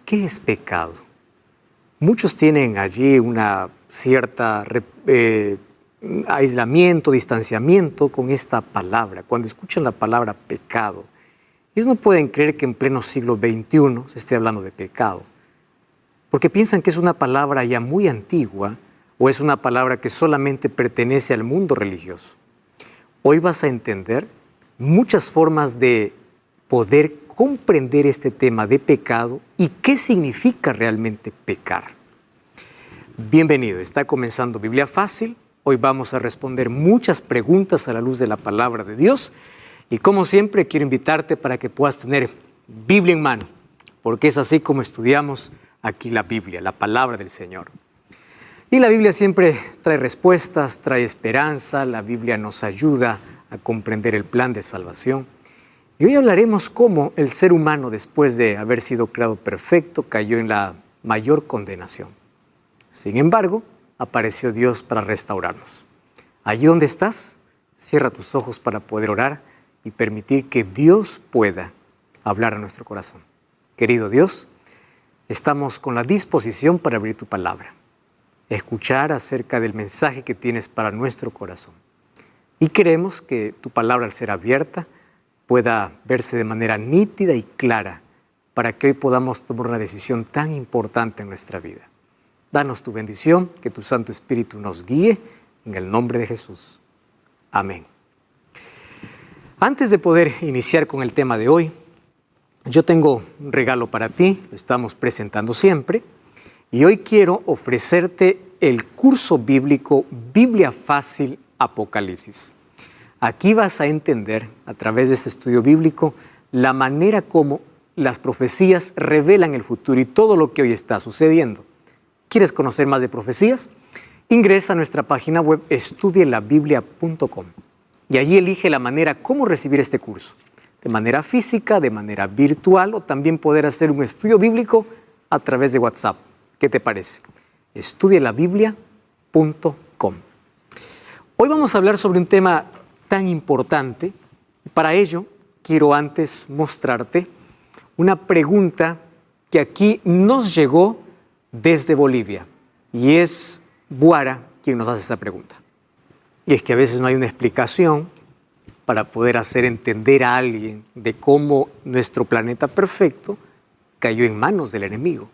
¿Qué es pecado? Muchos tienen allí una cierta aislamiento, distanciamiento con esta palabra. Cuando escuchan la palabra pecado, ellos no pueden creer que en pleno siglo XXI se esté hablando de pecado, porque piensan que es una palabra ya muy antigua o es una palabra que solamente pertenece al mundo religioso. Hoy vas a entender muchas formas de poder comprender este tema de pecado y qué significa realmente pecar. Bienvenido, está comenzando Biblia Fácil. Hoy vamos a responder muchas preguntas a la luz de la palabra de Dios. Y como siempre, quiero invitarte para que puedas tener Biblia en mano, porque es así como estudiamos aquí la Biblia, la palabra del Señor. Y la Biblia siempre trae respuestas, trae esperanza. La Biblia nos ayuda a comprender el plan de salvación. Y hoy hablaremos cómo el ser humano, después de haber sido creado perfecto, cayó en la mayor condenación. Sin embargo, apareció Dios para restaurarnos. Allí donde estás, cierra tus ojos para poder orar y permitir que Dios pueda hablar a nuestro corazón. Querido Dios, estamos con la disposición para abrir tu palabra, escuchar acerca del mensaje que tienes para nuestro corazón. Y queremos que tu palabra, al ser abierta, pueda verse de manera nítida y clara para que hoy podamos tomar una decisión tan importante en nuestra vida. Danos tu bendición, que tu Santo Espíritu nos guíe, en el nombre de Jesús. Amén. Antes de poder iniciar con el tema de hoy, yo tengo un regalo para ti, lo estamos presentando siempre, y hoy quiero ofrecerte el curso bíblico Biblia Fácil Apocalipsis. Aquí vas a entender, a través de este estudio bíblico, la manera como las profecías revelan el futuro y todo lo que hoy está sucediendo. ¿Quieres conocer más de profecías? Ingresa a nuestra página web estudielabiblia.com y allí elige la manera cómo recibir este curso. De manera física, de manera virtual o también poder hacer un estudio bíblico a través de WhatsApp. ¿Qué te parece? estudielabiblia.com. Hoy vamos a hablar sobre un tema tan importante. Para ello, quiero antes mostrarte una pregunta que aquí nos llegó desde Bolivia. Y es Guara quien nos hace esa pregunta. Y es que a veces no hay una explicación para poder hacer entender a alguien de cómo nuestro planeta perfecto cayó en manos del enemigo.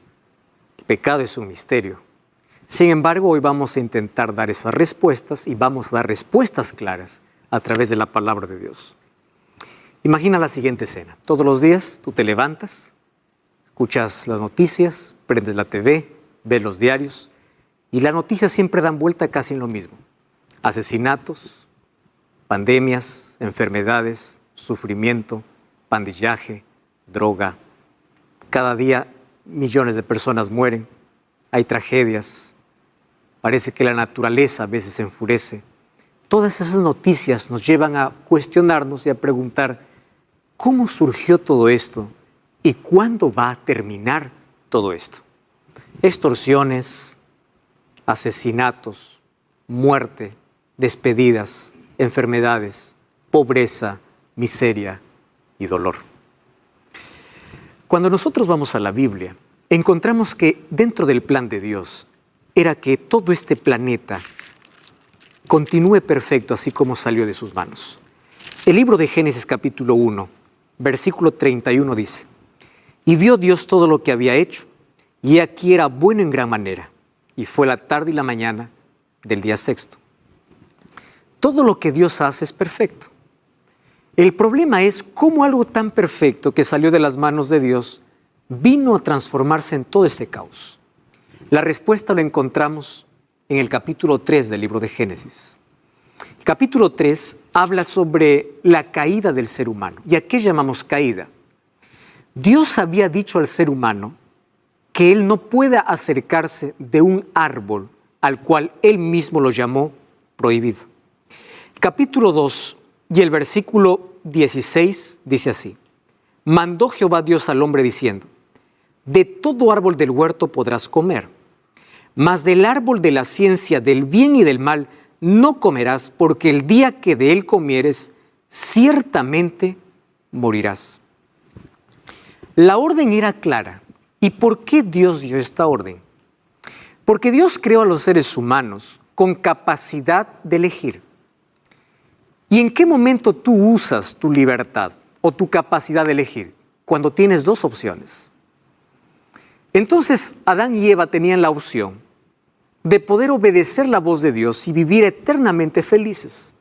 El pecado es un misterio. Sin embargo, hoy vamos a intentar dar esas respuestas y vamos a dar respuestas claras a través de la palabra de Dios. Imagina la siguiente escena. Todos los días tú te levantas, escuchas las noticias, prendes la TV, ves los diarios y las noticias siempre dan vuelta casi en lo mismo. Asesinatos, pandemias, enfermedades, sufrimiento, pandillaje, droga. Cada día millones de personas mueren, hay tragedias, parece que la naturaleza a veces se enfurece. Todas esas noticias nos llevan a cuestionarnos y a preguntar ¿cómo surgió todo esto y cuándo va a terminar todo esto? Extorsiones, asesinatos, muerte, despedidas, enfermedades, pobreza, miseria y dolor. Cuando nosotros vamos a la Biblia, encontramos que dentro del plan de Dios era que todo este planeta continúe perfecto así como salió de sus manos. El libro de Génesis capítulo 1, versículo 31 dice: Y vio Dios todo lo que había hecho, y aquí era bueno en gran manera, y fue la tarde y la mañana del día sexto. Todo lo que Dios hace es perfecto. El problema es cómo algo tan perfecto que salió de las manos de Dios vino a transformarse en todo este caos. La respuesta la encontramos en el capítulo 3 del libro de Génesis. El capítulo 3 habla sobre la caída del ser humano. ¿Y a qué llamamos caída? Dios había dicho al ser humano que él no pueda acercarse de un árbol al cual él mismo lo llamó prohibido. El capítulo 2 y el versículo 16 dice así: Mandó Jehová Dios al hombre diciendo: De todo árbol del huerto podrás comer, mas del árbol de la ciencia del bien y del mal no comerás, porque el día que de él comieres, ciertamente morirás. La orden era clara. ¿Y por qué Dios dio esta orden? Porque Dios creó a los seres humanos con capacidad de elegir. ¿Y en qué momento tú usas tu libertad o tu capacidad de elegir? Cuando tienes dos opciones. Entonces, Adán y Eva tenían la opción de poder obedecer la voz de Dios y vivir eternamente felices,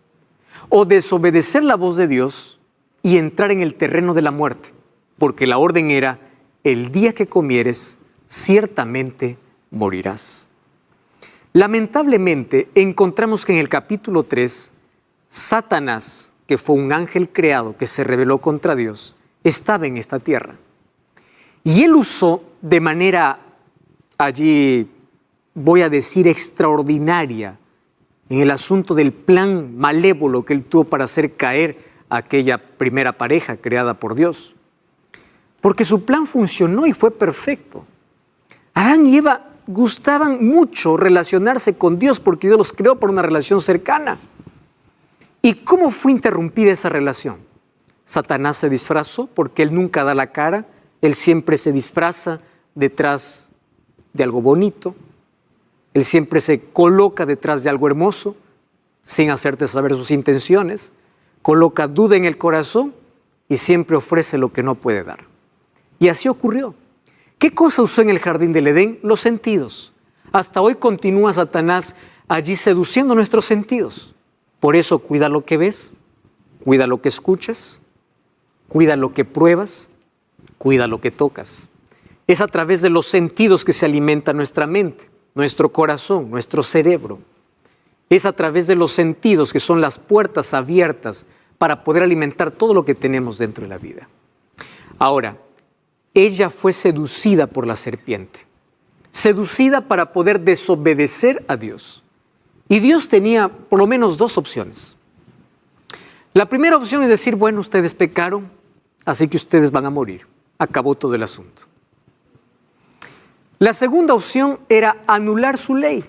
o desobedecer la voz de Dios y entrar en el terreno de la muerte, porque la orden era: el día que comieres, ciertamente morirás. Lamentablemente, encontramos que en el capítulo 3, Satanás, que fue un ángel creado que se rebeló contra Dios, estaba en esta tierra. Y él usó de manera, allí voy a decir, extraordinaria, en el asunto del plan malévolo que él tuvo para hacer caer a aquella primera pareja creada por Dios. Porque su plan funcionó y fue perfecto. Adán y Eva gustaban mucho relacionarse con Dios porque Dios los creó por una relación cercana. ¿Y cómo fue interrumpida esa relación? Satanás se disfrazó porque él nunca da la cara, él siempre se disfraza detrás de algo bonito, él siempre se coloca detrás de algo hermoso, sin hacerte saber sus intenciones, coloca duda en el corazón y siempre ofrece lo que no puede dar. Y así ocurrió. ¿Qué cosa usó en el jardín del Edén? Los sentidos. Hasta hoy continúa Satanás allí seduciendo nuestros sentidos. Por eso cuida lo que ves, cuida lo que escuchas, cuida lo que pruebas, cuida lo que tocas. Es a través de los sentidos que se alimenta nuestra mente, nuestro corazón, nuestro cerebro. Es a través de los sentidos que son las puertas abiertas para poder alimentar todo lo que tenemos dentro de la vida. Ahora, ella fue seducida por la serpiente, seducida para poder desobedecer a Dios. Y Dios tenía por lo menos dos opciones. La primera opción es decir: bueno, ustedes pecaron, así que ustedes van a morir. Acabó todo el asunto. La segunda opción era anular su ley.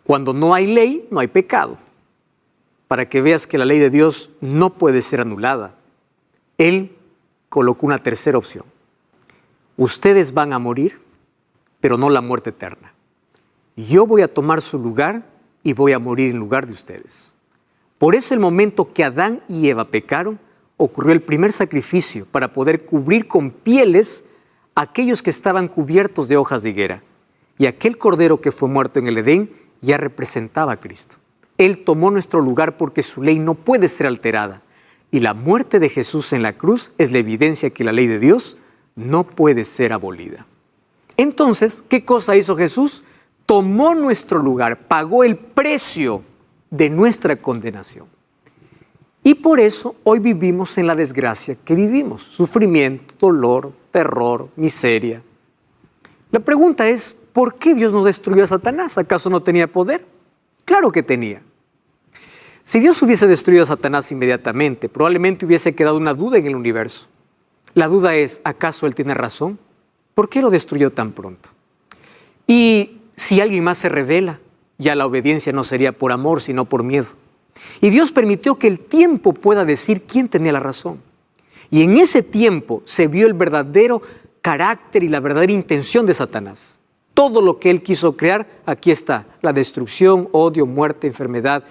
Cuando no hay ley, no hay pecado. Para que veas que la ley de Dios no puede ser anulada. Él colocó una tercera opción. Ustedes van a morir, pero no la muerte eterna. Yo voy a tomar su lugar y voy a morir en lugar de ustedes. Por eso, el momento que Adán y Eva pecaron, ocurrió el primer sacrificio para poder cubrir con pieles a aquellos que estaban cubiertos de hojas de higuera. Y aquel cordero que fue muerto en el Edén ya representaba a Cristo. Él tomó nuestro lugar porque su ley no puede ser alterada. Y la muerte de Jesús en la cruz es la evidencia que la ley de Dios no puede ser abolida. Entonces, ¿qué cosa hizo Jesús? Tomó nuestro lugar, pagó el precio de nuestra condenación. Y por eso hoy vivimos en la desgracia que vivimos. Sufrimiento, dolor, terror, miseria. La pregunta es: ¿por qué Dios no destruyó a Satanás? ¿Acaso no tenía poder? Claro que tenía. Si Dios hubiese destruido a Satanás inmediatamente, probablemente hubiese quedado una duda en el universo. La duda es: ¿acaso él tiene razón? ¿Por qué lo destruyó tan pronto? Y si alguien más se revela, ya la obediencia no sería por amor, sino por miedo. Y Dios permitió que el tiempo pueda decir quién tenía la razón. Y en ese tiempo se vio el verdadero carácter y la verdadera intención de Satanás. Todo lo que él quiso crear, aquí está: la destrucción, odio, muerte, enfermedad,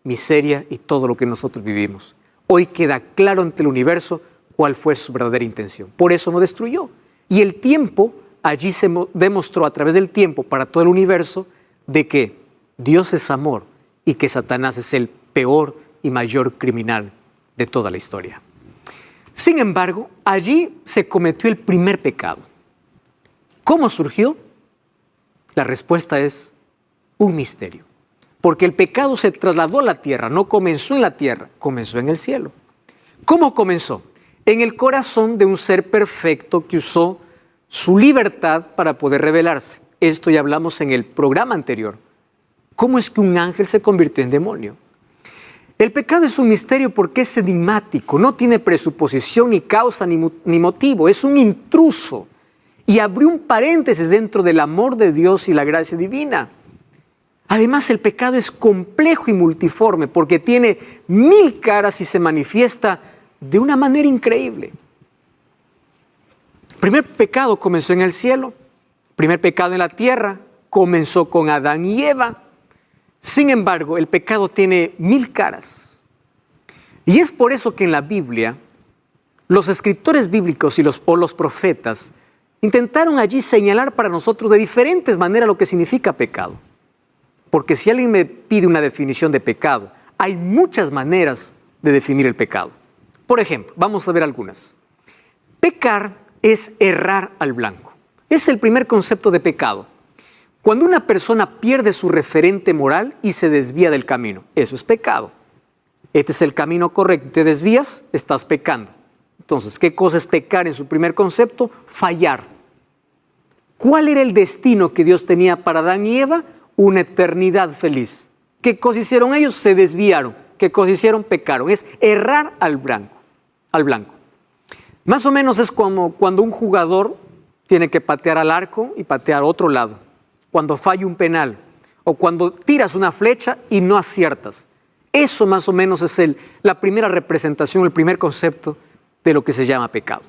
miseria y todo lo que nosotros vivimos. Hoy queda claro ante el universo cuál fue su verdadera intención. Por eso no destruyó. Y el tiempo, allí se demostró a través del tiempo para todo el universo de que Dios es amor y que Satanás es el peor y mayor criminal de toda la historia. Sin embargo, allí se cometió el primer pecado. ¿Cómo surgió? La respuesta es un misterio. Porque el pecado se trasladó a la tierra, no comenzó en la tierra, comenzó en el cielo. ¿Cómo comenzó? En el corazón de un ser perfecto que usó su libertad para poder rebelarse. Esto ya hablamos en el programa anterior. ¿Cómo es que un ángel se convirtió en demonio? El pecado es un misterio porque es enigmático, no tiene presuposición, ni causa, ni motivo. Es un intruso y abrió un paréntesis dentro del amor de Dios y la gracia divina. Además, el pecado es complejo y multiforme porque tiene 1000 caras y se manifiesta de una manera increíble. primer pecado comenzó en el cielo, el primer pecado en la tierra comenzó con Adán y Eva. Sin embargo, el pecado tiene 1000 caras. Y es por eso que en la Biblia, los escritores bíblicos o los profetas intentaron allí señalar para nosotros de diferentes maneras lo que significa pecado. Porque si alguien me pide una definición de pecado, hay muchas maneras de definir el pecado. Por ejemplo, vamos a ver algunas. Pecar es errar al blanco. Es el primer concepto de pecado. Cuando una persona pierde su referente moral y se desvía del camino, eso es pecado. Este es el camino correcto. Te desvías, estás pecando. Entonces, ¿qué cosa es pecar en su primer concepto? Fallar. ¿Cuál era el destino que Dios tenía para Adán y Eva? Una eternidad feliz. ¿Qué cosa hicieron ellos? Se desviaron. ¿Qué cosa hicieron? Pecaron. Es errar al blanco. Más o menos es como cuando un jugador tiene que patear al arco y patear a otro lado. Cuando falla un penal o cuando tiras una flecha y no aciertas. Eso más o menos es la primera representación, el primer concepto de lo que se llama pecado.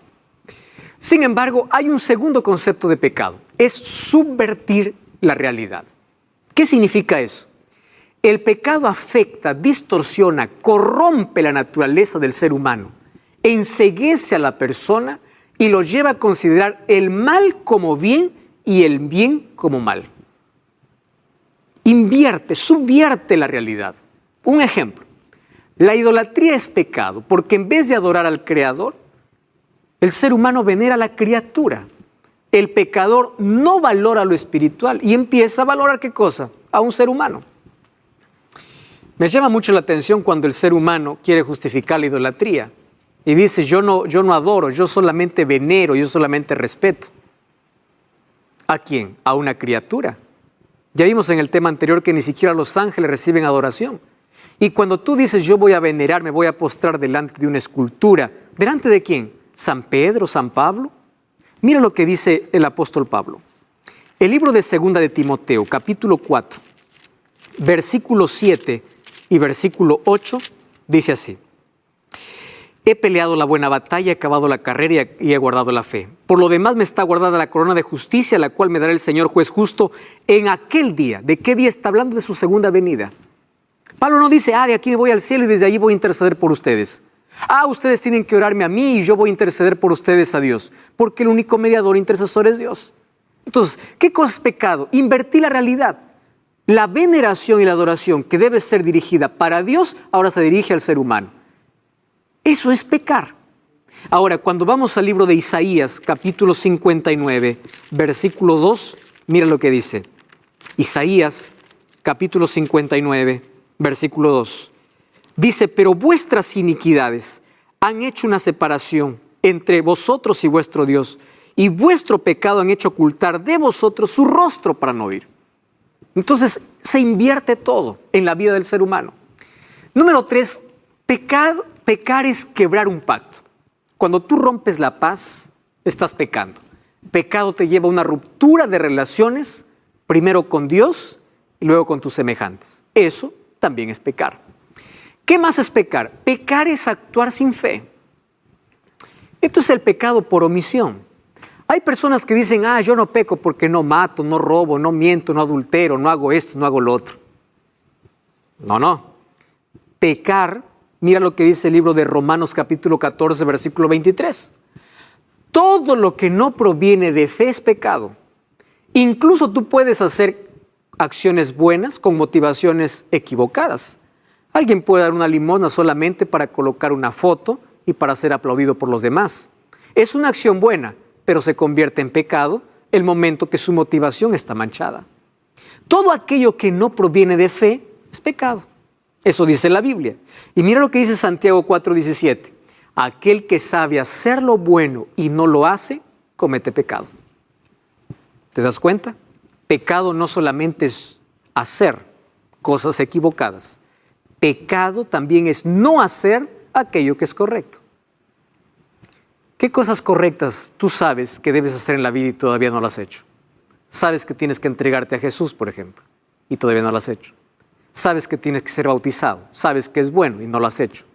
Sin embargo, hay un segundo concepto de pecado. Es subvertir la realidad. ¿Qué significa eso? El pecado afecta, distorsiona, corrompe la naturaleza del ser humano, enceguece a la persona y lo lleva a considerar el mal como bien y el bien como mal. Subvierte la realidad. Un ejemplo, la idolatría es pecado porque en vez de adorar al Creador, el ser humano venera a la criatura. El pecador no valora lo espiritual y empieza a valorar ¿qué cosa? A un ser humano. Me llama mucho la atención cuando el ser humano quiere justificar la idolatría y dice yo no adoro, yo solamente venero, yo solamente respeto. ¿A quién? A una criatura. Ya vimos en el tema anterior que ni siquiera los ángeles reciben adoración. Y cuando tú dices yo voy a venerar, me voy a postrar delante de una escultura, ¿delante de quién? ¿San Pedro, San Pablo? Mira lo que dice el apóstol Pablo. El libro de 2 de Timoteo, capítulo 4, versículo 7 y versículo 8, dice así. He peleado la buena batalla, he acabado la carrera y he guardado la fe. Por lo demás me está guardada la corona de justicia, la cual me dará el Señor juez justo en aquel día. ¿De qué día está hablando? De su segunda venida. Pablo no dice, de aquí me voy al cielo y desde allí voy a interceder por ustedes. Ustedes tienen que orarme a mí y yo voy a interceder por ustedes a Dios. Porque el único mediador intercesor es Dios. Entonces, ¿qué cosa es pecado? Invertir la realidad. La veneración y la adoración que debe ser dirigida para Dios, ahora se dirige al ser humano. Eso es pecar. Ahora, cuando vamos al libro de Isaías, capítulo 59, versículo 2, mira lo que dice. Isaías, capítulo 59, versículo 2. Dice, pero vuestras iniquidades han hecho una separación entre vosotros y vuestro Dios, y vuestro pecado han hecho ocultar de vosotros su rostro para no oír. Entonces, se invierte todo en la vida del ser humano. Número 3, pecar es quebrar un pacto. Cuando tú rompes la paz, estás pecando. Pecado te lleva a una ruptura de relaciones, primero con Dios y luego con tus semejantes. Eso también es pecar. ¿Qué más es pecar? Pecar es actuar sin fe. Esto es el pecado por omisión. Hay personas que dicen, yo no peco porque no mato, no robo, no miento, no adultero, no hago esto, no hago lo otro. No. Pecar, mira lo que dice el libro de Romanos capítulo 14, versículo 23. Todo lo que no proviene de fe es pecado. Incluso tú puedes hacer acciones buenas con motivaciones equivocadas. Alguien puede dar una limosna solamente para colocar una foto y para ser aplaudido por los demás. Es una acción buena, pero se convierte en pecado el momento que su motivación está manchada. Todo aquello que no proviene de fe es pecado. Eso dice la Biblia. Y mira lo que dice Santiago 4:17. Aquel que sabe hacer lo bueno y no lo hace, comete pecado. ¿Te das cuenta? Pecado no solamente es hacer cosas equivocadas. Pecado también es no hacer aquello que es correcto. ¿Qué cosas correctas tú sabes que debes hacer en la vida y todavía no lo has hecho? Sabes que tienes que entregarte a Jesús, por ejemplo, y todavía no lo has hecho. Sabes que tienes que ser bautizado, sabes que es bueno y no lo has hecho.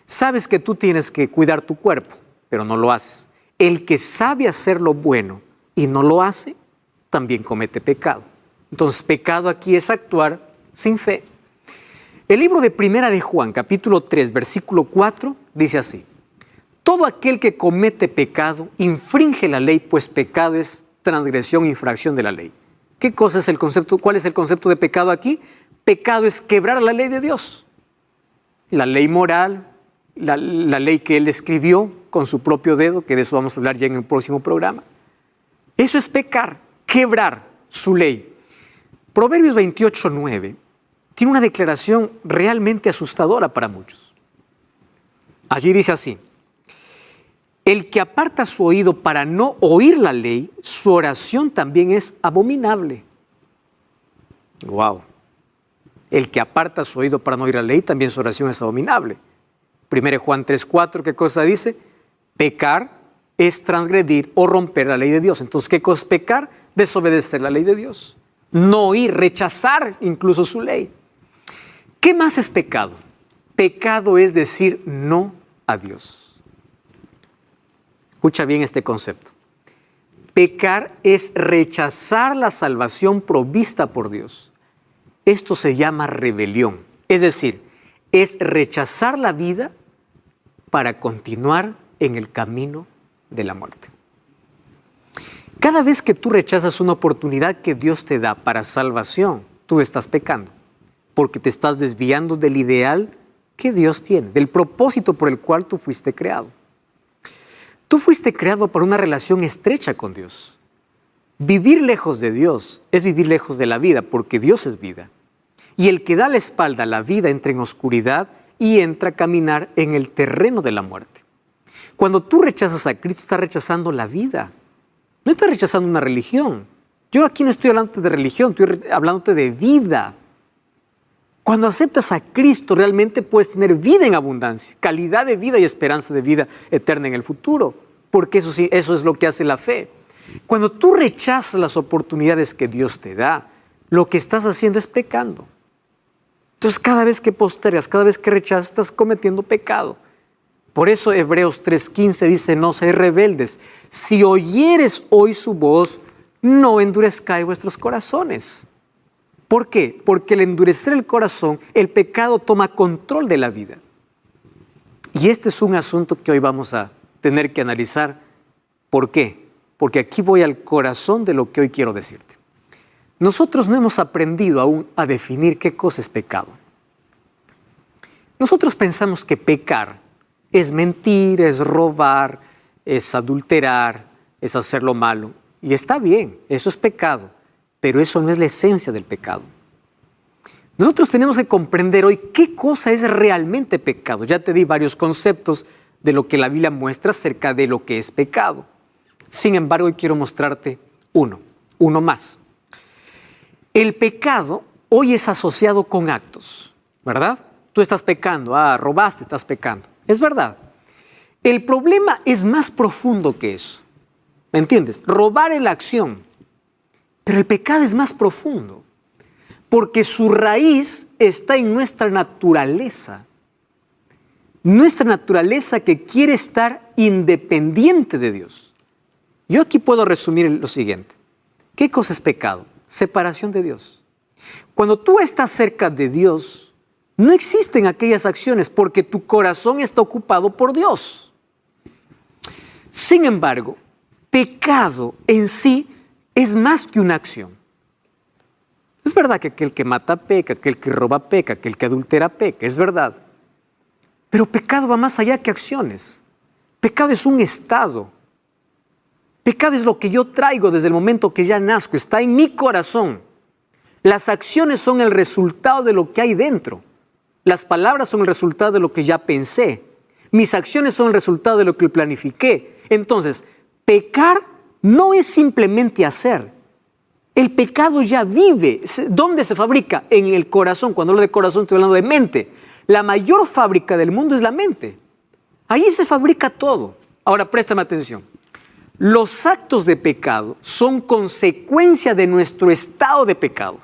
Sabes que tú tienes que cuidar tu cuerpo, pero no lo haces. El que sabe hacer lo bueno y no lo hace, también comete pecado. Entonces, pecado aquí es actuar sin fe. El libro de Primera de Juan, capítulo 3, versículo 4, dice así: todo aquel que comete pecado infringe la ley, pues pecado es transgresión, infracción de la ley. ¿Qué cosa es el concepto? ¿Cuál es el concepto de pecado aquí? Pecado es quebrar la ley de Dios. La ley moral, la ley que Él escribió con su propio dedo, que de eso vamos a hablar ya en el próximo programa. Eso es pecar, quebrar su ley. Proverbios 28:9 tiene una declaración realmente asustadora para muchos. Allí dice así: el que aparta su oído para no oír la ley, su oración también es abominable. Wow. El que aparta su oído para no oír la ley, también su oración es abominable. 1 Juan 3:4, ¿qué cosa dice? Pecar es transgredir o romper la ley de Dios. Entonces, ¿qué cosa es pecar? Desobedecer la ley de Dios. No oír, rechazar incluso su ley. ¿Qué más es pecado? Pecado es decir no a Dios. Escucha bien este concepto. Pecar es rechazar la salvación provista por Dios. Esto se llama rebelión. Es decir, es rechazar la vida para continuar en el camino de la muerte. Cada vez que tú rechazas una oportunidad que Dios te da para salvación, tú estás pecando, porque te estás desviando del ideal que Dios tiene, del propósito por el cual tú fuiste creado. Tú fuiste creado para una relación estrecha con Dios. Vivir lejos de Dios es vivir lejos de la vida, porque Dios es vida. Y el que da la espalda a la vida entra en oscuridad y entra a caminar en el terreno de la muerte. Cuando tú rechazas a Cristo, estás rechazando la vida. No estás rechazando una religión. Yo aquí no estoy hablándote de religión, estoy hablándote de vida. Cuando aceptas a Cristo, realmente puedes tener vida en abundancia, calidad de vida y esperanza de vida eterna en el futuro, porque eso sí, eso es lo que hace la fe. Cuando tú rechazas las oportunidades que Dios te da, lo que estás haciendo es pecando. Entonces, cada vez que postergas, cada vez que rechazas, estás cometiendo pecado. Por eso Hebreos 3:15 dice: no seáis rebeldes. Si oyeres hoy su voz, no endurezcáis vuestros corazones. ¿Por qué? Porque al endurecer el corazón, el pecado toma control de la vida. Y este es un asunto que hoy vamos a tener que analizar. ¿Por qué? Porque aquí voy al corazón de lo que hoy quiero decirte. Nosotros no hemos aprendido aún a definir qué cosa es pecado. Nosotros pensamos que pecar es mentir, es robar, es adulterar, es hacer lo malo. Y está bien, eso es pecado, pero eso no es la esencia del pecado. Nosotros tenemos que comprender hoy qué cosa es realmente pecado. Ya te di varios conceptos de lo que la Biblia muestra acerca de lo que es pecado. Sin embargo, hoy quiero mostrarte uno más. El pecado hoy es asociado con actos, ¿verdad? Tú estás pecando, robaste, estás pecando. Es verdad. El problema es más profundo que eso. ¿Me entiendes? Robar es la acción, pero el pecado es más profundo, porque su raíz está en nuestra naturaleza. Nuestra naturaleza que quiere estar independiente de Dios. Yo aquí puedo resumir lo siguiente. ¿Qué cosa es pecado? Separación de Dios. Cuando tú estás cerca de Dios, no existen aquellas acciones porque tu corazón está ocupado por Dios. Sin embargo, pecado en sí es más que una acción. Es verdad que aquel que mata peca, aquel que roba peca, aquel que adultera peca, es verdad. Pero pecado va más allá que acciones. Pecado es un estado. Pecado es lo que yo traigo desde el momento que ya nazco, está en mi corazón. Las acciones son el resultado de lo que hay dentro. Las palabras son el resultado de lo que ya pensé. Mis acciones son el resultado de lo que planifiqué. Entonces, pecar no es simplemente hacer. El pecado ya vive. ¿Dónde se fabrica? En el corazón. Cuando hablo de corazón estoy hablando de mente. La mayor fábrica del mundo es la mente. Ahí se fabrica todo. Ahora, préstame atención. Los actos de pecado son consecuencia de nuestro estado de pecado.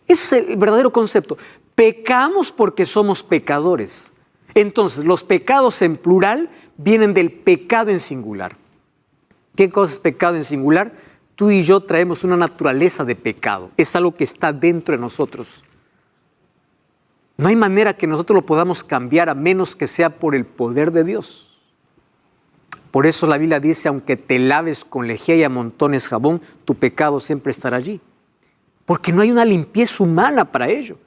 Eso es el verdadero concepto. Pecamos porque somos pecadores. Entonces, los pecados en plural vienen del pecado en singular. ¿Qué cosa es pecado en singular? Tú y yo traemos una naturaleza de pecado. Es algo que está dentro de nosotros. No hay manera que nosotros lo podamos cambiar a menos que sea por el poder de Dios. Por eso la Biblia dice, aunque te laves con lejía y amontones jabón, tu pecado siempre estará allí. Porque no hay una limpieza humana para ello.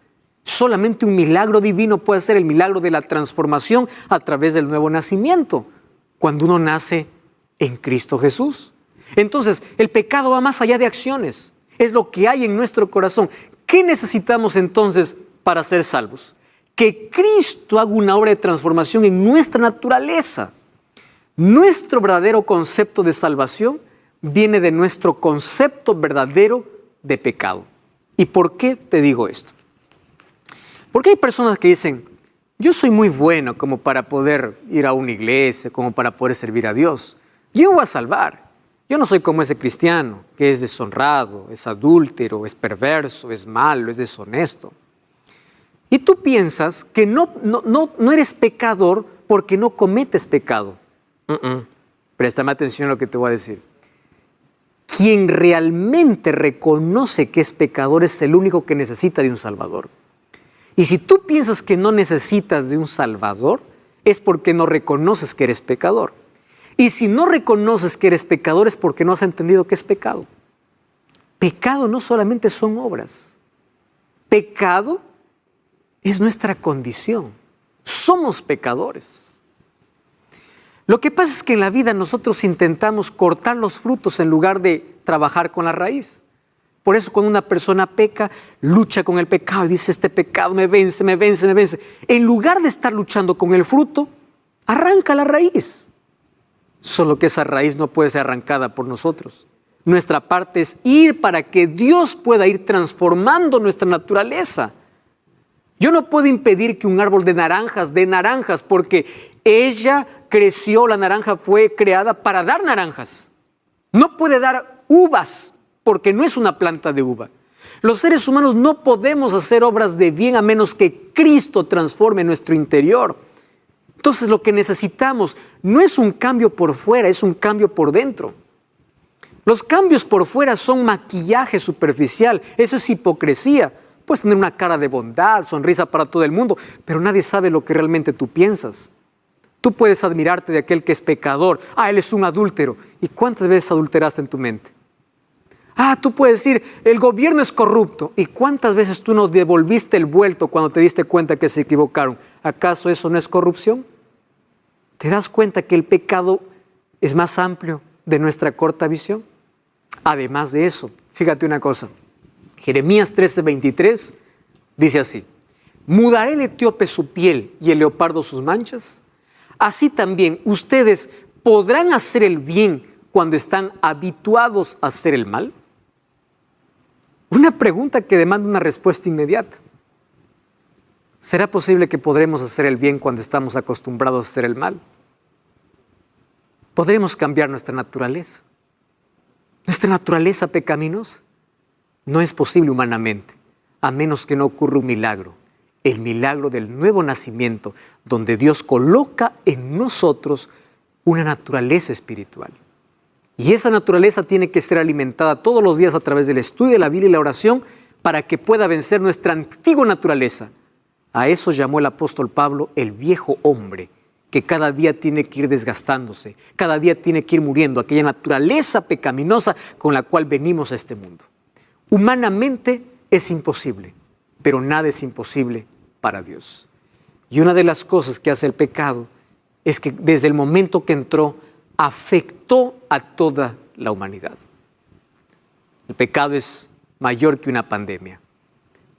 Solamente un milagro divino puede ser el milagro de la transformación a través del nuevo nacimiento, cuando uno nace en Cristo Jesús. Entonces, el pecado va más allá de acciones. Es lo que hay en nuestro corazón. ¿Qué necesitamos entonces para ser salvos? Que Cristo haga una obra de transformación en nuestra naturaleza. Nuestro verdadero concepto de salvación viene de nuestro concepto verdadero de pecado. ¿Y por qué te digo esto? Porque hay personas que dicen, yo soy muy bueno como para poder ir a una iglesia, como para poder servir a Dios. Yo me voy a salvar. Yo no soy como ese cristiano que es deshonrado, es adúltero, es perverso, es malo, es deshonesto. Y tú piensas que no eres pecador porque no cometes pecado. Préstame atención a lo que te voy a decir. Quien realmente reconoce que es pecador es el único que necesita de un Salvador. Y si tú piensas que no necesitas de un Salvador, es porque no reconoces que eres pecador. Y si no reconoces que eres pecador es porque no has entendido qué es pecado. Pecado no solamente son obras. Pecado es nuestra condición. Somos pecadores. Lo que pasa es que en la vida nosotros intentamos cortar los frutos en lugar de trabajar con la raíz. Por eso cuando una persona peca, lucha con el pecado y dice, este pecado me vence, me vence, me vence. En lugar de estar luchando con el fruto, arranca la raíz. Solo que esa raíz no puede ser arrancada por nosotros. Nuestra parte es ir para que Dios pueda ir transformando nuestra naturaleza. Yo no puedo impedir que un árbol dé naranjas, porque ella creció, la naranja fue creada para dar naranjas. No puede dar uvas, porque no es una planta de uva. Los seres humanos no podemos hacer obras de bien a menos que Cristo transforme nuestro interior. Entonces lo que necesitamos no es un cambio por fuera, es un cambio por dentro. Los cambios por fuera son maquillaje superficial, eso es hipocresía. Puedes tener una cara de bondad, sonrisa para todo el mundo, pero nadie sabe lo que realmente tú piensas. Tú puedes admirarte de aquel que es pecador. Él es un adúltero. ¿Y cuántas veces adulteraste en tu mente? Tú puedes decir, el gobierno es corrupto. ¿Y cuántas veces tú no devolviste el vuelto cuando te diste cuenta que se equivocaron? ¿Acaso eso no es corrupción? ¿Te das cuenta que el pecado es más amplio de nuestra corta visión? Además de eso, fíjate una cosa. Jeremías 13:23 dice así, ¿mudaré el etíope su piel y el leopardo sus manchas? Así también ustedes podrán hacer el bien cuando están habituados a hacer el mal. Una pregunta que demanda una respuesta inmediata. ¿Será posible que podremos hacer el bien cuando estamos acostumbrados a hacer el mal? ¿Podremos cambiar nuestra naturaleza? ¿Nuestra naturaleza pecaminosa? No es posible humanamente, a menos que no ocurra un milagro. El milagro del nuevo nacimiento, donde Dios coloca en nosotros una naturaleza espiritual. Y esa naturaleza tiene que ser alimentada todos los días a través del estudio de la Biblia y la oración para que pueda vencer nuestra antigua naturaleza. A eso llamó el apóstol Pablo el viejo hombre, que cada día tiene que ir desgastándose, cada día tiene que ir muriendo, aquella naturaleza pecaminosa con la cual venimos a este mundo. Humanamente es imposible, pero nada es imposible para Dios. Y una de las cosas que hace el pecado es que desde el momento que entró, afectó a toda la humanidad. El pecado es mayor que una pandemia,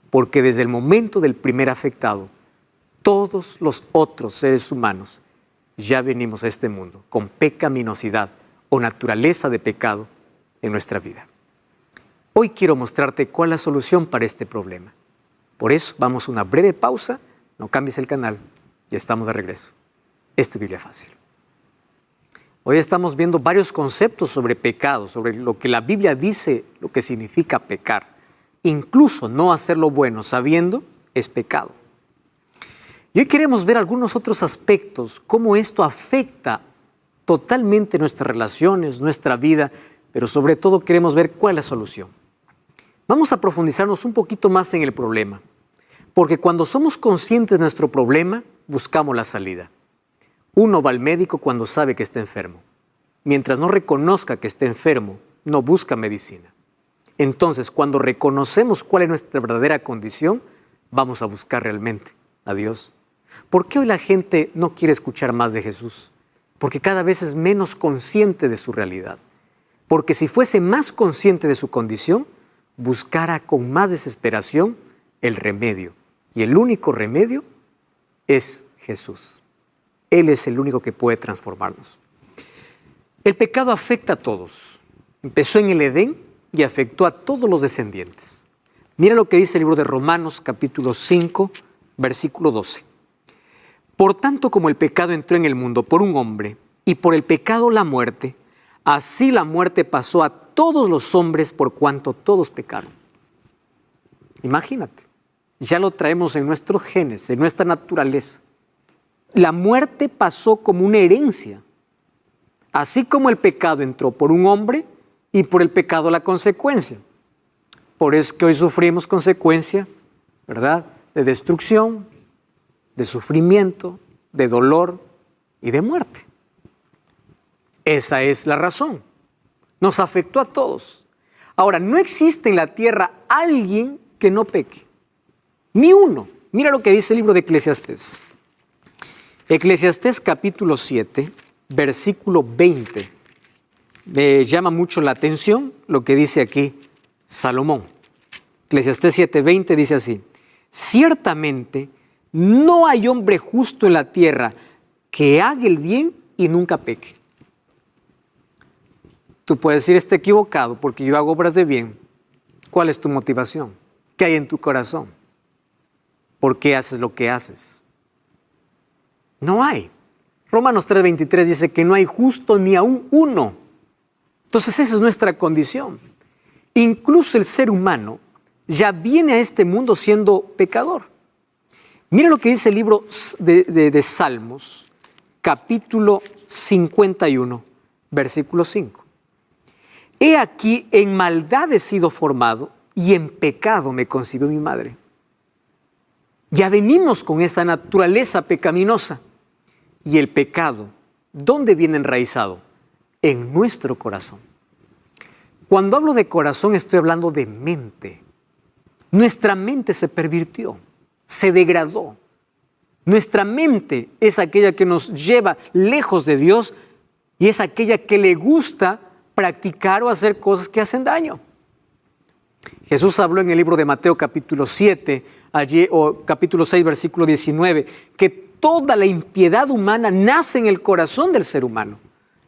porque desde el momento del primer afectado, todos los otros seres humanos ya venimos a este mundo con pecaminosidad o naturaleza de pecado en nuestra vida. Hoy quiero mostrarte cuál es la solución para este problema. Por eso vamos a una breve pausa, no cambies el canal y estamos de regreso. Esto es Biblia Fácil. Hoy estamos viendo varios conceptos sobre pecado, sobre lo que la Biblia dice, lo que significa pecar. Incluso no hacer lo bueno sabiendo es pecado. Y hoy queremos ver algunos otros aspectos, cómo esto afecta totalmente nuestras relaciones, nuestra vida, pero sobre todo queremos ver cuál es la solución. Vamos a profundizarnos un poquito más en el problema, porque cuando somos conscientes de nuestro problema, buscamos la salida. Uno va al médico cuando sabe que está enfermo. Mientras no reconozca que está enfermo, no busca medicina. Entonces, cuando reconocemos cuál es nuestra verdadera condición, vamos a buscar realmente a Dios. ¿Por qué hoy la gente no quiere escuchar más de Jesús? Porque cada vez es menos consciente de su realidad. Porque si fuese más consciente de su condición, buscara con más desesperación el remedio. Y el único remedio es Jesús. Él es el único que puede transformarnos. El pecado afecta a todos. Empezó en el Edén y afectó a todos los descendientes. Mira lo que dice el libro de Romanos, capítulo 5, versículo 12. Por tanto, como el pecado entró en el mundo por un hombre, y por el pecado la muerte, así la muerte pasó a todos los hombres por cuanto todos pecaron. Imagínate, ya lo traemos en nuestros genes, en nuestra naturaleza. La muerte pasó como una herencia. Así como el pecado entró por un hombre y por el pecado la consecuencia. Por eso es que hoy sufrimos consecuencia, ¿verdad?, de destrucción, de sufrimiento, de dolor y de muerte. Esa es la razón. Nos afectó a todos. Ahora, no existe en la tierra alguien que no peque. Ni uno. Mira lo que dice el libro de Eclesiastés. Eclesiastés capítulo 7, versículo 20. Me llama mucho la atención lo que dice aquí Salomón. Eclesiastés 7:20 dice así: ciertamente no hay hombre justo en la tierra que haga el bien y nunca peque. Tú puedes decir, está equivocado porque yo hago obras de bien. ¿Cuál es tu motivación? ¿Qué hay en tu corazón? ¿Por qué haces lo que haces? No hay. Romanos 3:23 dice que no hay justo ni aún uno. Entonces esa es nuestra condición. Incluso el ser humano ya viene a este mundo siendo pecador. Mira lo que dice el libro de Salmos, capítulo 51, versículo 5. He aquí, en maldad he sido formado y en pecado me concibió mi madre. Ya venimos con esa naturaleza pecaminosa. Y el pecado, ¿dónde viene enraizado? En nuestro corazón. Cuando hablo de corazón estoy hablando de mente. Nuestra mente se pervirtió, se degradó. Nuestra mente es aquella que nos lleva lejos de Dios y es aquella que le gusta practicar o hacer cosas que hacen daño. Jesús habló en el libro de Mateo capítulo 7, o capítulo 6, versículo 19, que toda la impiedad humana nace en el corazón del ser humano.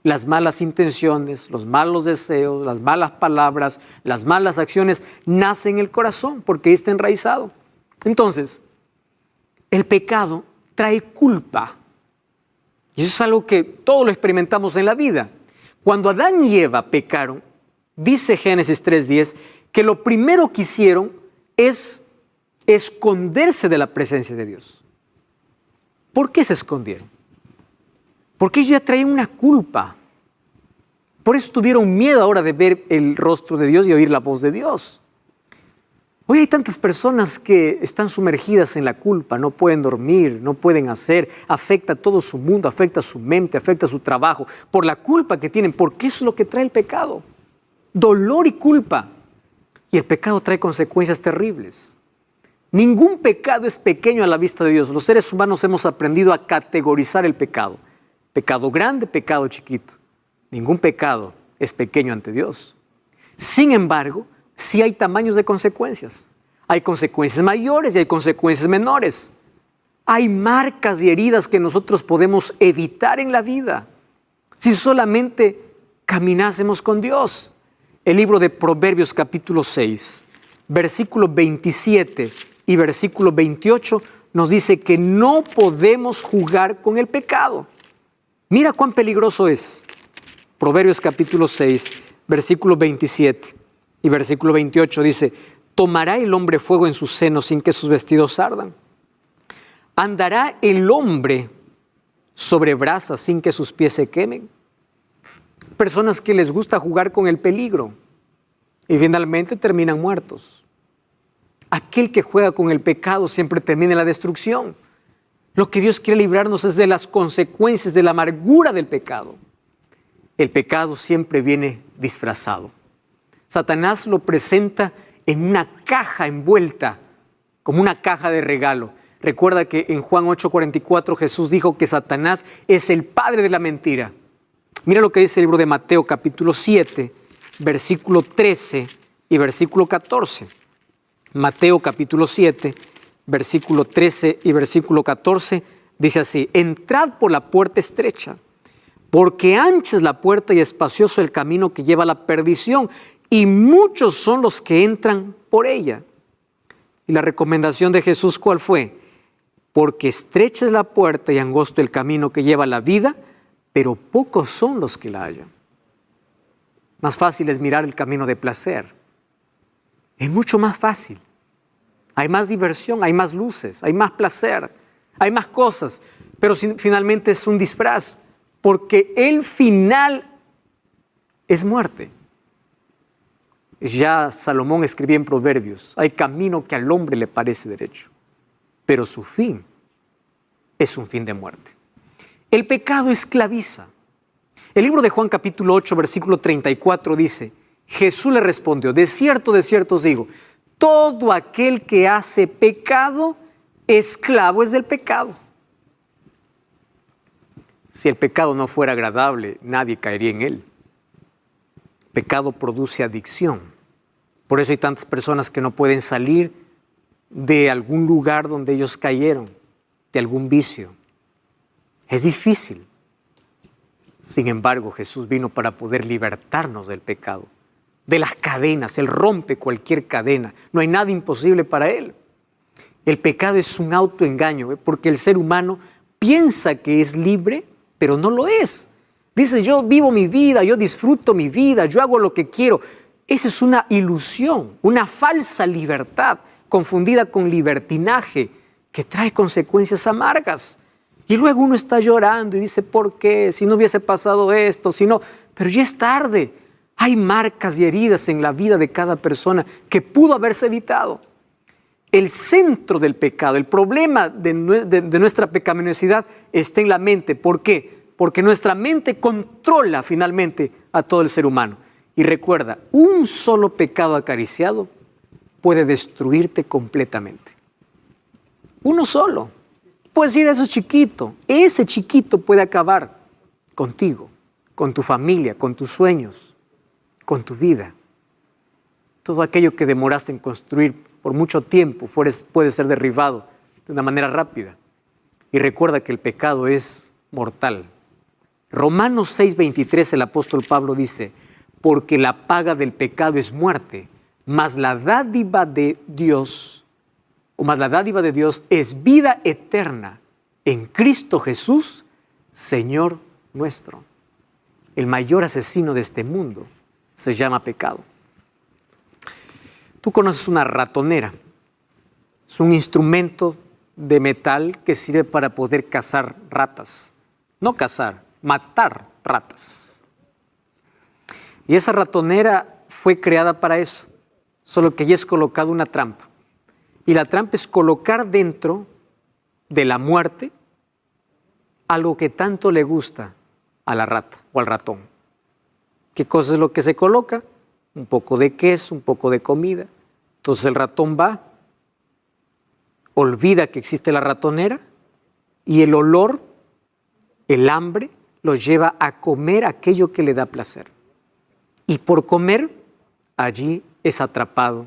Las malas intenciones, los malos deseos, las malas palabras, las malas acciones nacen en el corazón porque ahí está enraizado. Entonces, el pecado trae culpa. Y eso es algo que todos lo experimentamos en la vida. Cuando Adán y Eva pecaron, dice Génesis 3:10, que lo primero que hicieron es esconderse de la presencia de Dios. ¿Por qué se escondieron? Porque ellos ya traían una culpa. Por eso tuvieron miedo ahora de ver el rostro de Dios y oír la voz de Dios. Hoy hay tantas personas que están sumergidas en la culpa, no pueden dormir, no pueden hacer, afecta todo su mundo, afecta su mente, afecta su trabajo, por la culpa que tienen, porque eso es lo que trae el pecado. Dolor y culpa. Y el pecado trae consecuencias terribles. Ningún pecado es pequeño a la vista de Dios. Los seres humanos hemos aprendido a categorizar el pecado. Pecado grande, pecado chiquito. Ningún pecado es pequeño ante Dios. Sin embargo, sí hay tamaños de consecuencias. Hay consecuencias mayores y hay consecuencias menores. Hay marcas y heridas que nosotros podemos evitar en la vida si solamente caminásemos con Dios. El libro de Proverbios capítulo 6, versículo 27 y versículo 28 nos dice que no podemos jugar con el pecado. Mira cuán peligroso es. Proverbios capítulo 6, versículo 27 y versículo 28 dice: ¿tomará el hombre fuego en su seno sin que sus vestidos ardan? ¿Andará el hombre sobre brasas sin que sus pies se quemen? personas que les gusta jugar con el peligro y finalmente terminan muertos. Aquel que juega con el pecado siempre termina en la destrucción. Lo que Dios quiere librarnos es de las consecuencias de la amargura del pecado. El pecado siempre viene disfrazado. Satanás lo presenta en una caja envuelta, como una caja de regalo. Recuerda que en Juan 8:44 Jesús dijo que Satanás es el padre de la mentira. Mira lo que dice el libro de Mateo capítulo 7, versículo 13 y versículo 14. Mateo capítulo 7, versículo 13 y versículo 14 dice así: entrad por la puerta estrecha, porque ancha es la puerta y espacioso el camino que lleva a la perdición, y muchos son los que entran por ella. Y la recomendación de Jesús, ¿cuál fue? Porque estrecha es la puerta y angosto el camino que lleva a la vida, pero pocos son los que la hallan. Más fácil es mirar el camino de placer. Es mucho más fácil. Hay más diversión, hay más luces, hay más placer, hay más cosas, pero finalmente es un disfraz, porque el final es muerte. Ya Salomón escribía en Proverbios: hay camino que al hombre le parece derecho, pero su fin es un fin de muerte. El pecado esclaviza. El libro de Juan capítulo 8, versículo 34 dice: Jesús le respondió: de cierto os digo, todo aquel que hace pecado, esclavo es del pecado. Si el pecado no fuera agradable, nadie caería en él. Pecado produce adicción. Por eso hay tantas personas que no pueden salir de algún lugar donde ellos cayeron, de algún vicio. Es difícil. Sin embargo, Jesús vino para poder libertarnos del pecado, de las cadenas. Él rompe cualquier cadena. No hay nada imposible para Él. El pecado es un autoengaño, porque el ser humano piensa que es libre, pero no lo es. Dice: yo vivo mi vida, yo disfruto mi vida, yo hago lo que quiero. Esa es una ilusión, una falsa libertad confundida con libertinaje que trae consecuencias amargas. Y luego uno está llorando y dice: ¿por qué? Si no hubiese pasado esto, si no... Pero ya es tarde. Hay marcas y heridas en la vida de cada persona que pudo haberse evitado. El centro del pecado, el problema de nuestra pecaminosidad está en la mente. ¿Por qué? Porque nuestra mente controla finalmente a todo el ser humano. Y recuerda, un solo pecado acariciado puede destruirte completamente. Uno solo. Puedes decir: eso es chiquito. Ese chiquito puede acabar contigo, con tu familia, con tus sueños, con tu vida. Todo aquello que demoraste en construir por mucho tiempo puede ser derribado de una manera rápida. Y recuerda que el pecado es mortal. Romanos 6:23, el apóstol Pablo dice: porque la paga del pecado es muerte, mas la dádiva de Dios es vida eterna en Cristo Jesús, Señor nuestro. El mayor asesino de este mundo se llama pecado. Tú conoces una ratonera. Es un instrumento de metal que sirve para poder cazar ratas. No cazar, matar ratas. Y esa ratonera fue creada para eso, solo que allí es colocada una trampa. Y la trampa es colocar dentro de la muerte algo que tanto le gusta a la rata o al ratón. ¿Qué cosa es lo que se coloca? Un poco de queso, un poco de comida. Entonces el ratón va, olvida que existe la ratonera y el olor, el hambre, lo lleva a comer aquello que le da placer. Y por comer, allí es atrapado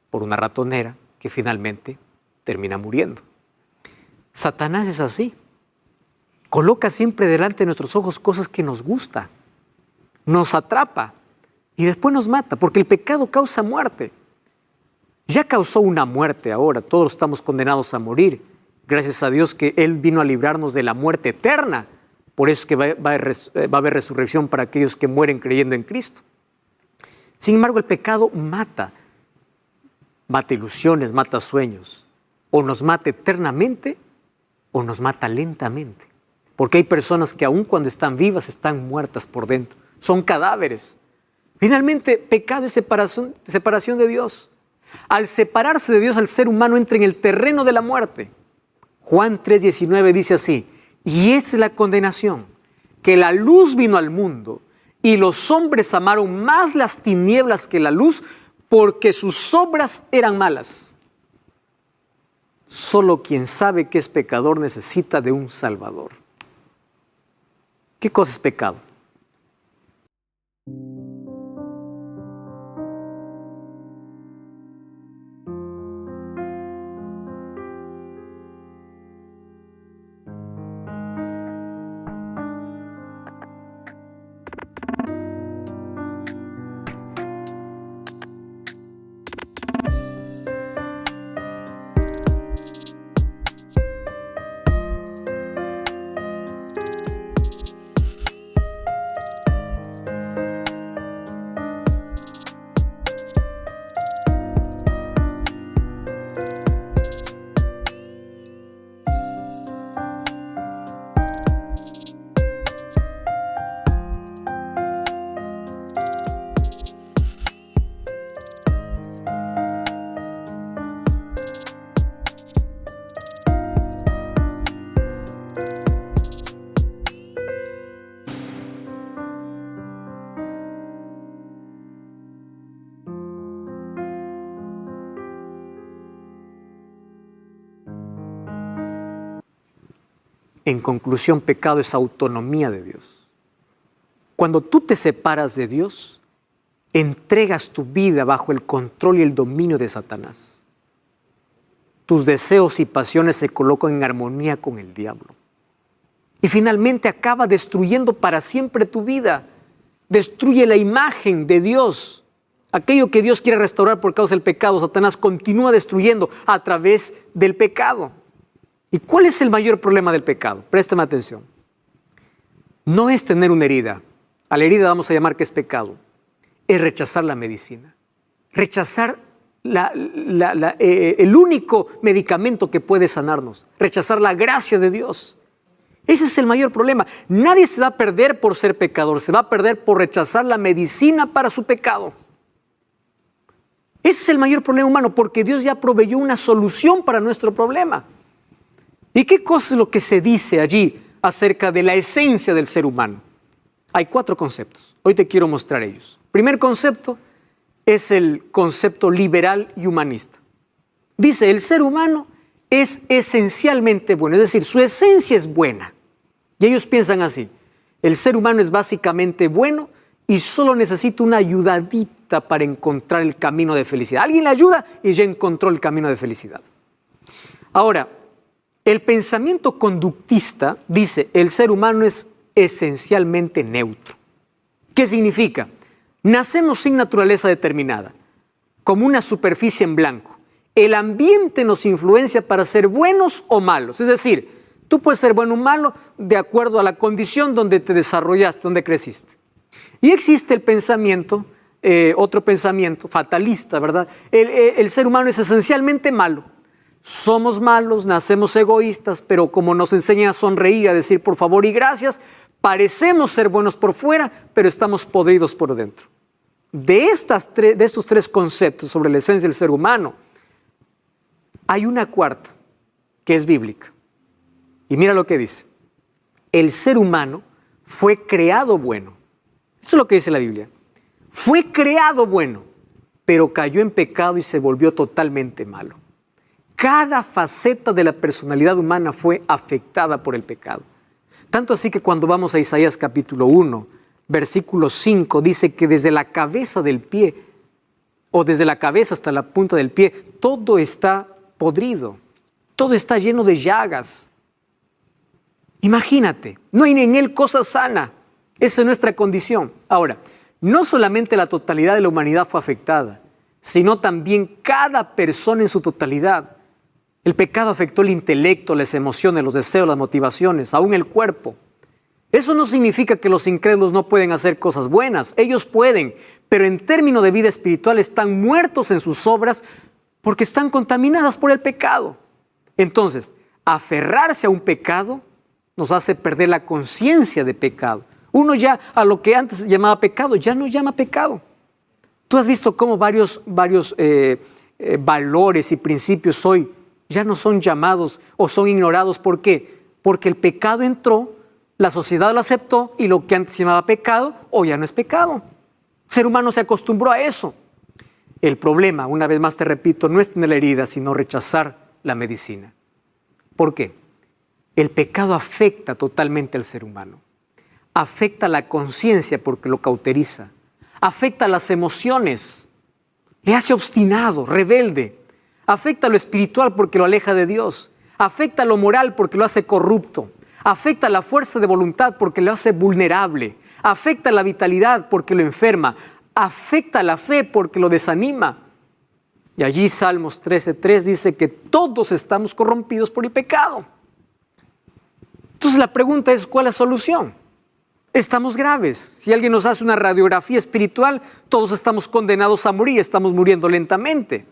por una ratonera que finalmente termina muriendo. Satanás es así. Coloca siempre delante de nuestros ojos cosas que nos gusta, nos atrapa y después nos mata, porque el pecado causa muerte. Ya causó una muerte ahora, todos estamos condenados a morir. Gracias a Dios que Él vino a librarnos de la muerte eterna. Por eso es que va a haber resurrección para aquellos que mueren creyendo en Cristo. Sin embargo, el pecado mata ilusiones, mata sueños. O nos mata eternamente o nos mata lentamente. Porque hay personas que aun cuando están vivas están muertas por dentro. son cadáveres. Finalmente, pecado es separación de Dios. Al separarse de Dios, el ser humano entra en el terreno de la muerte. Juan 3:19 dice así: y es la condenación, que la luz vino al mundo y los hombres amaron más las tinieblas que la luz, porque sus obras eran malas. Solo quien sabe que es pecador necesita de un Salvador. ¿Qué cosa es pecado? En conclusión, pecado es autonomía de Dios. Cuando tú te separas de Dios, entregas tu vida bajo el control y el dominio de Satanás. Tus deseos y pasiones se colocan en armonía con el diablo. Y finalmente acaba destruyendo para siempre tu vida. Destruye la imagen de Dios. Aquello que Dios quiere restaurar por causa del pecado, Satanás continúa destruyendo a través del pecado. ¿Y cuál es el mayor problema del pecado? Préstame atención. No es tener una herida. A la herida vamos a llamar que es pecado. Es rechazar la medicina. Rechazar el único medicamento que puede sanarnos. Rechazar la gracia de Dios. Ese es el mayor problema. Nadie se va a perder por ser pecador. Se va a perder por rechazar la medicina para su pecado. Ese es el mayor problema humano, porque Dios ya proveyó una solución para nuestro problema. ¿Y qué cosa es lo que se dice allí acerca de la esencia del ser humano? Hay 4 conceptos. Hoy te quiero mostrar ellos. Primer concepto es el concepto liberal y humanista. Dice, el ser humano es esencialmente bueno, es decir, su esencia es buena. Y ellos piensan así: el ser humano es básicamente bueno y solo necesita una ayudadita para encontrar el camino de felicidad. Alguien le ayuda y ya encontró el camino de felicidad. Ahora, el pensamiento conductista dice, el ser humano es esencialmente neutro. ¿Qué significa? Nacemos sin naturaleza determinada, como una superficie en blanco. El ambiente nos influencia para ser buenos o malos. Es decir, tú puedes ser bueno o malo de acuerdo a la condición donde te desarrollaste, donde creciste. Y existe el pensamiento, otro pensamiento fatalista, ¿verdad? El ser humano es esencialmente malo. Somos malos, nacemos egoístas, pero como nos enseñan a sonreír, a decir por favor y gracias, parecemos ser buenos por fuera, pero estamos podridos por dentro. De estos 3 conceptos sobre la esencia del ser humano, hay una cuarta que es bíblica. Y mira lo que dice: el ser humano fue creado bueno. Eso es lo que dice la Biblia. Fue creado bueno, pero cayó en pecado y se volvió totalmente malo. Cada faceta de la personalidad humana fue afectada por el pecado. Tanto así que cuando vamos a Isaías capítulo 1, versículo 5, dice que desde la cabeza del pie, o desde la cabeza hasta la punta del pie, todo está podrido, todo está lleno de llagas. Imagínate, no hay en él cosa sana. Esa es nuestra condición. Ahora, no solamente la totalidad de la humanidad fue afectada, sino también cada persona en su totalidad. El pecado afectó el intelecto, las emociones, los deseos, las motivaciones, aún el cuerpo. Eso no significa que los incrédulos no pueden hacer cosas buenas. Ellos pueden, pero en términos de vida espiritual están muertos en sus obras porque están contaminadas por el pecado. Entonces, aferrarse a un pecado nos hace perder la conciencia de pecado. Uno ya a lo que antes llamaba pecado, ya no llama pecado. Tú has visto cómo varios valores y principios hoy ya no son llamados o son ignorados. ¿Por qué? Porque el pecado entró, la sociedad lo aceptó y lo que antes se llamaba pecado hoy ya no es pecado. El ser humano se acostumbró a eso. El problema, una vez más te repito, no es tener la herida, sino rechazar la medicina. ¿Por qué? El pecado afecta totalmente al ser humano. Afecta la conciencia porque lo cauteriza. Afecta las emociones. Le hace obstinado, rebelde. Afecta lo espiritual porque lo aleja de Dios. Afecta lo moral porque lo hace corrupto. Afecta la fuerza de voluntad porque lo hace vulnerable. Afecta la vitalidad porque lo enferma. Afecta la fe porque lo desanima. Y allí Salmos 13:3 dice que todos estamos corrompidos por el pecado. Entonces la pregunta es, ¿cuál es la solución? Estamos graves. Si alguien nos hace una radiografía espiritual, todos estamos condenados a morir, estamos muriendo lentamente.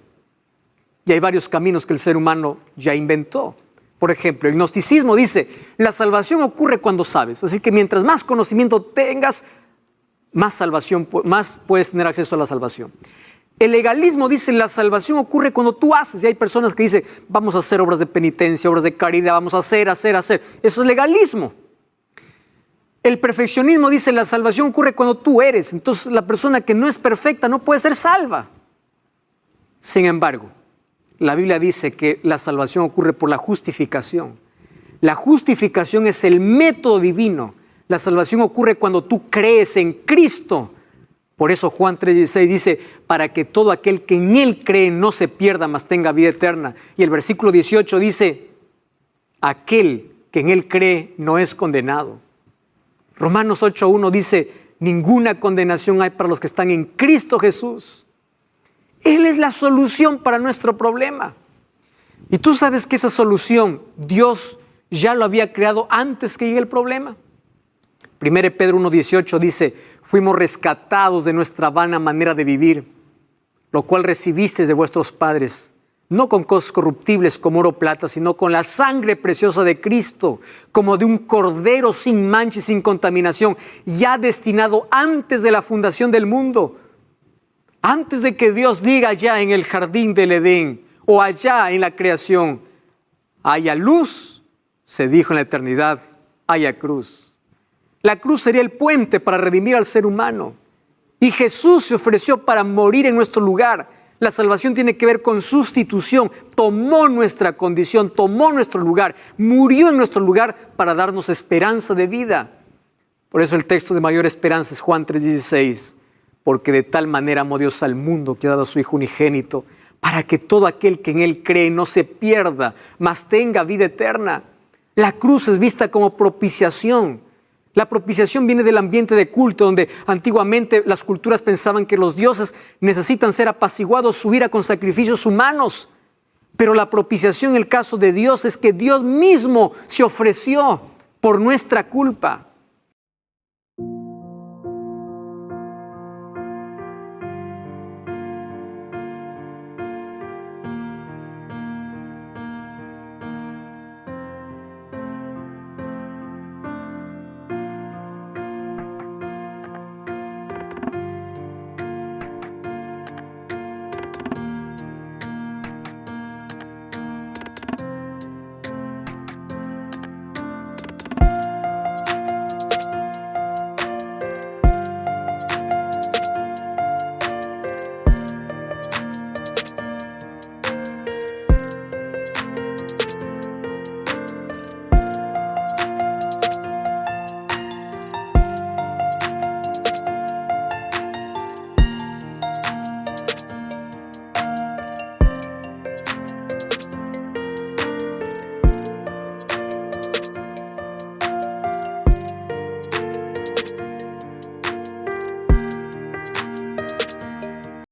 Y hay varios caminos que el ser humano ya inventó. Por ejemplo, el gnosticismo dice, la salvación ocurre cuando sabes. Así que mientras más conocimiento tengas, más puedes tener acceso a la salvación. El legalismo dice, la salvación ocurre cuando tú haces. Y hay personas que dicen, vamos a hacer obras de penitencia, obras de caridad, vamos a hacer. Eso es legalismo. El perfeccionismo dice, la salvación ocurre cuando tú eres. Entonces la persona que no es perfecta no puede ser salva. Sin embargo, la Biblia dice que la salvación ocurre por la justificación. La justificación es el método divino. La salvación ocurre cuando tú crees en Cristo. Por eso Juan 3:16 dice, para que todo aquel que en Él cree no se pierda, mas tenga vida eterna. Y el versículo 18 dice, aquel que en Él cree no es condenado. Romanos 8:1 dice, ninguna condenación hay para los que están en Cristo Jesús. Él es la solución para nuestro problema. Y tú sabes que esa solución Dios ya lo había creado antes que llegue el problema. 1 Pedro 1:18 dice, fuimos rescatados de nuestra vana manera de vivir, lo cual recivisteis de vuestros padres, no con cosas corruptibles como oro o plata, sino con la sangre preciosa de Cristo, como de un cordero sin mancha y sin contaminación, ya destinado antes de la fundación del mundo. Antes de que Dios diga allá en el jardín del Edén o allá en la creación, haya luz, se dijo en la eternidad, haya cruz. La cruz sería el puente para redimir al ser humano. Y Jesús se ofreció para morir en nuestro lugar. La salvación tiene que ver con sustitución. Tomó nuestra condición, tomó nuestro lugar, murió en nuestro lugar para darnos esperanza de vida. Por eso el texto de mayor esperanza es Juan 3:16. Porque de tal manera amó Dios al mundo que ha dado a su Hijo unigénito, para que todo aquel que en Él cree no se pierda, mas tenga vida eterna. La cruz es vista como propiciación. La propiciación viene del ambiente de culto, donde antiguamente las culturas pensaban que los dioses necesitan ser apaciguados su ira con sacrificios humanos. Pero la propiciación en el caso de Dios es que Dios mismo se ofreció por nuestra culpa.